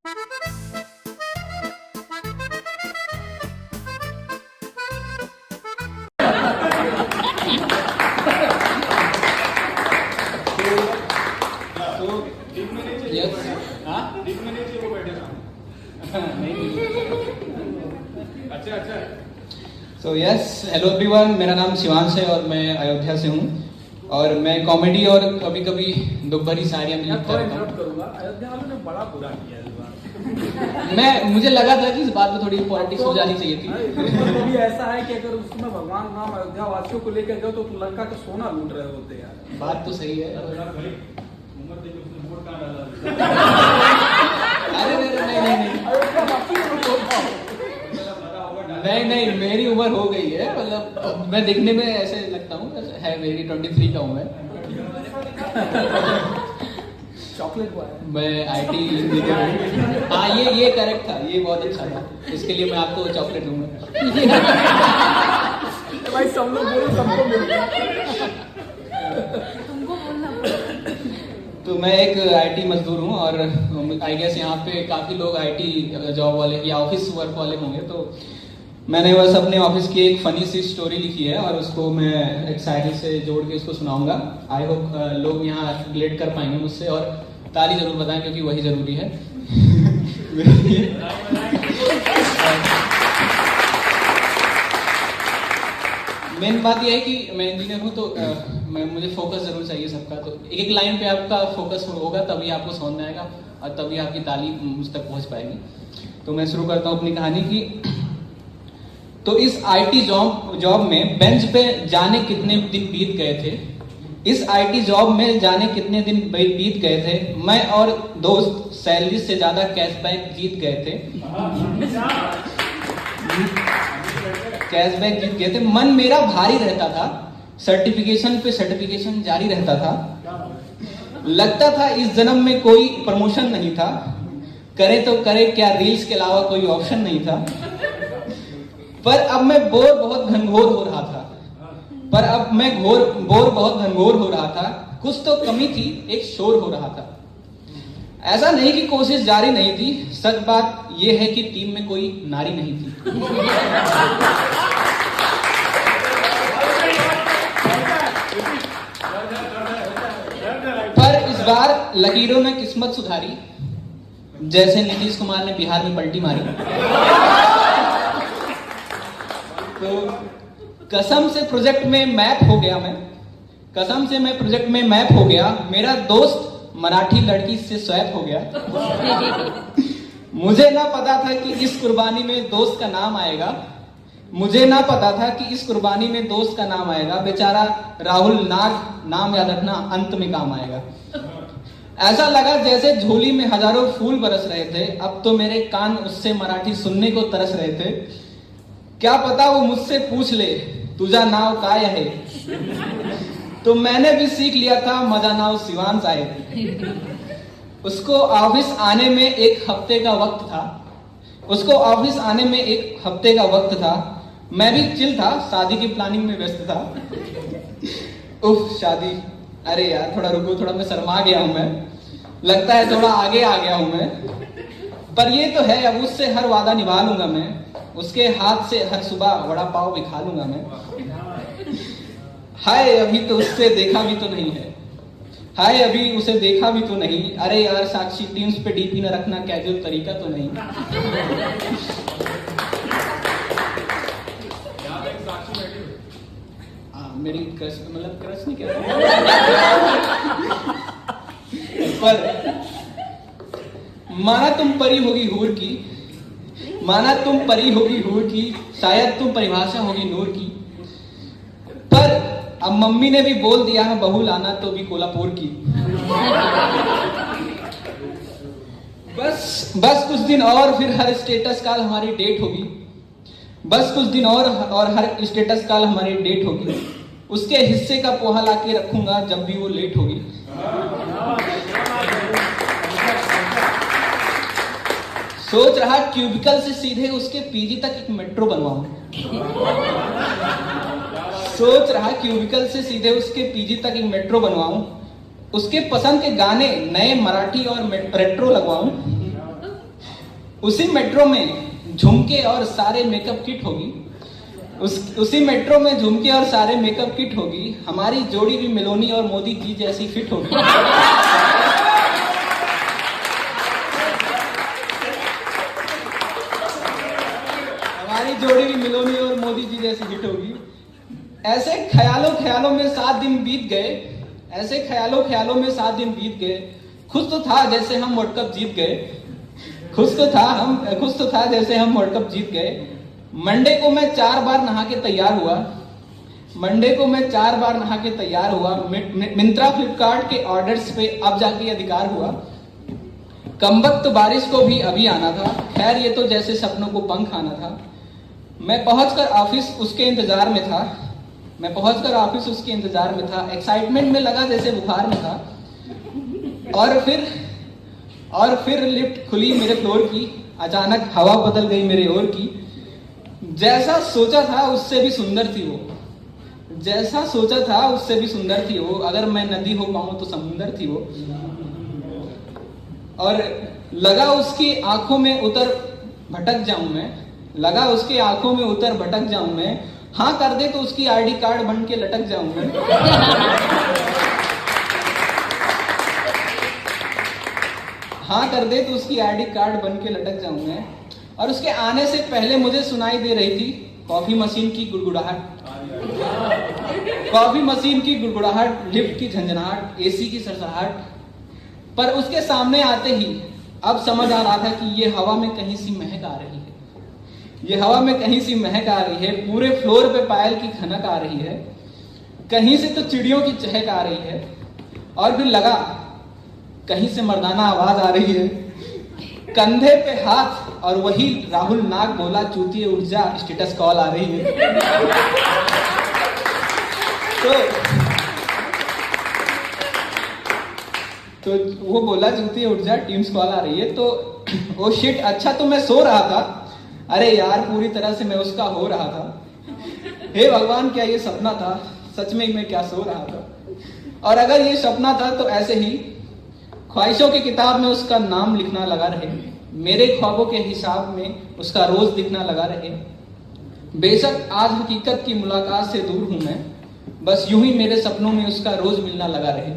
So yes, hello everyone, मेरा नाम शिवांश है और मैं अयोध्या से हूँ और मैं कॉमेडी और कभी कभी दुख भरी शायरियाँ भी लिखता रहता हूँ। अयोध्या वालों ने बड़ा बुरा किया इस बार। मुझे लगा था कि इस बात में थोड़ी पॉलिटिक्स हो जानी चाहिए थी। तो भी ऐसा है कि अगर उसमें भगवान राम अयोध्या वासियों को लेकर जाओ तो लंका का सोना लूट रहे होते यार। बात तो सही है। अरे नहीं, मेरी उम्र हो गई है, मतलब मैं दिखने में ऐसे लगता हूँ, है मेरी 23 का हूँ मैं। चॉकलेट बॉय मैं IT इंजीनियर हूँ। हाँ, ये करेक्ट था, ये बहुत अच्छा था, इसके लिए मैं आपको चॉकलेट दूंगा। भाई सब लोग बोलो, सबको मिलता तुमको बोलना। तो मैं एक IT मजदूर हूँ और आई गेस यहाँ पे काफी लोग IT जॉब वाले या ऑफिस वर्क वाले होंगे, तो मैंने बस अपने ऑफिस की एक फनी सी स्टोरी लिखी है और उसको मैं एक शायरी से जोड़ के उसको सुनाऊंगा। आई होप लोग यहाँ रिलेट कर पाएंगे मुझसे और ताली जरूर बताएं क्योंकि वही जरूरी है। मेन बात यह है कि मैं इंजीनियर हूँ तो मुझे फोकस जरूर चाहिए सबका, तो एक एक लाइन पे आपका फोकस होगा तभी आपको समझ में आएगा और तभी आपकी ताली मुझ तक पहुँच पाएगी। तो मैं शुरू करता हूँ अपनी कहानी की। तो इस IT जॉब में बेंच पे जाने कितने दिन बीत गए थे, इस IT जॉब में जाने कितने दिन बीत गए थे, मैं और दोस्त सैलरी से ज्यादा कैशबैक जीत गए थे। कैशबैक जीत गए थे। मन मेरा भारी रहता था, सर्टिफिकेशन पे सर्टिफिकेशन जारी रहता था। लगता था इस जन्म में कोई प्रमोशन नहीं था, करे तो करे क्या, रील्स के अलावा कोई ऑप्शन नहीं था। पर अब मैं बोर बहुत घनघोर हो रहा था, कुछ तो कमी थी, एक शोर हो रहा था। ऐसा नहीं कि कोशिश जारी नहीं थी, सच बात यह है कि टीम में कोई नारी नहीं थी। पर इस बार लकीरों ने किस्मत सुधारी, जैसे नीतीश कुमार ने बिहार में पलटी मारी। तो कसम से प्रोजेक्ट में मैप हो गया मेरा दोस्त मराठी लड़की से स्वैप हो गया। मुझे ना पता था कि इस कुर्बानी में दोस्त का नाम आएगा, बेचारा राहुल नाग, नाम याद रखना, अंत में काम आएगा। ऐसा लगा जैसे झोली में हजारों फूल बरस रहे थे, अब तो मेरे कान उससे मराठी सुनने को तरस रहे थे। क्या पता वो मुझसे पूछ ले, तुझा नाव काय है, तो मैंने भी सीख लिया था, मजा नाव शिवांश आए। उसको ऑफिस आने में एक हफ्ते का वक्त था, मैं भी चिल था, शादी की प्लानिंग में व्यस्त था। उफ, शादी, अरे यार थोड़ा रुको, थोड़ा मैं शर्मा गया हूं मैं, लगता है थोड़ा आगे आ गया हूं मैं। पर ये तो है, अब उससे हर वादा निभा लूंगा मैं, उसके हाथ से हर सुबह वड़ा पाव भी खा लूंगा मैं। हाय अभी तो उससे देखा भी तो नहीं है, हाय अभी उसे देखा भी तो नहीं। अरे यार साक्षी, टीम्स पे DP न रखना कैजुअल तरीका तो नहीं। मेरी क्रश, मतलब क्रश नहीं कहते, पर माना तुम परी होगी हूर की, शायद तुम परिभाषा होगी नूर की। पर अब मम्मी ने भी बोल दिया है, बहू लाना तो भी कोल्हापुर की। बस कुछ दिन और फिर हर स्टेटस कॉल हमारी डेट होगी। उसके हिस्से का पोहा लाके रखूंगा जब भी वो लेट होगी। सोच रहा क्यूबिकल से सीधे उसके पीजी तक एक मेट्रो बनवाऊं। उसके पसंद के गाने नए मराठी और रेट्रो लगवाऊं। उसी मेट्रो में झुमके और सारे मेकअप किट होगी, उसी मेट्रो में झुमके और सारे मेकअप किट होगी, हमारी जोड़ी भी मेलोनी और मोदी जी जैसी फिट होगी। हमारी जोड़ी भी मेलोनी और मोदी जी जैसी फिट होगी। ऐसे ख्यालों में 7 दिन बीत गए, ऐसे ख्यालों में 7 दिन बीत गए। खुश तो था जैसे हम वर्ल्ड कप जीत गए, खुश तो था जैसे हम वर्ल्ड कप जीत गए। मंडे को मैं 4 बार नहा के तैयार हुआ, मंडे को मैं 4 बार नहा के तैयार हुआ। मिंत्रा फ्लिपकार्ट के ऑर्डर्स पे अब जाके अधिकार हुआ। कमबख्त बारिश को भी अभी आना था, खैर ये तो जैसे सपनों को पंख आना था। मैं पहुंचकर ऑफिस उसके इंतजार में था, मैं पहुंचकर ऑफिस उसके इंतजार में था। एक्साइटमेंट में लगा जैसे बुखार में था। और फिर लिफ्ट खुली मेरे फ्लोर की, अचानक हवा बदल गई मेरे ओर की। जैसा सोचा था उससे भी सुंदर थी वो, जैसा सोचा था उससे भी सुंदर थी वो। अगर मैं नदी हो पाऊं तो समुंदर थी वो। और लगा उसकी आंखों में उतर भटक जाऊं मैं, लगा उसकी आंखों में उतर भटक जाऊं मैं। हाँ कर दे तो उसकी आईडी कार्ड बन के लटक जाऊं मैं। हाँ कर दे तो उसकी आईडी कार्ड बन के लटक जाऊं मैं। और उसके आने से पहले मुझे सुनाई दे रही थी कॉफी मशीन की गुड़गुड़ाहट, कॉफी मशीन की गुड़गुड़ाहट, लिफ्ट की झंझनाहट, एसी की सरसराहट। पर उसके सामने आते ही अब समझ आ रहा था कि ये हवा में कहीं सी महक आ रही है, ये हवा में कहीं सी महक आ रही है। पूरे फ्लोर पे पायल की खनक आ रही है, कहीं से तो चिड़ियों की चहक आ रही है। और फिर लगा कहीं से मर्दाना आवाज आ रही है, कंधे पे हाथ, और वही राहुल नाग बोला चूतिए ऊर्जा स्टेटस कॉल आ रही है। तो वो बोला चूतिए ऊर्जा टीम्स कॉल आ रही है। तो ओ शिट, अच्छा तो मैं सो रहा था। अरे यार पूरी तरह से मैं उसका हो रहा था। हे भगवान क्या ये सपना था, सच में मैं क्या सो रहा था। और अगर ये सपना था तो ऐसे ही ख्वाहिशों की किताब में उसका नाम लिखना लगा रहे, मेरे ख्वाबों के हिसाब में उसका रोज दिखना लगा रहे। बेशक आज हकीकत की मुलाकात से दूर हूं मैं, बस यूं ही मेरे सपनों में उसका रोज मिलना लगा रहे।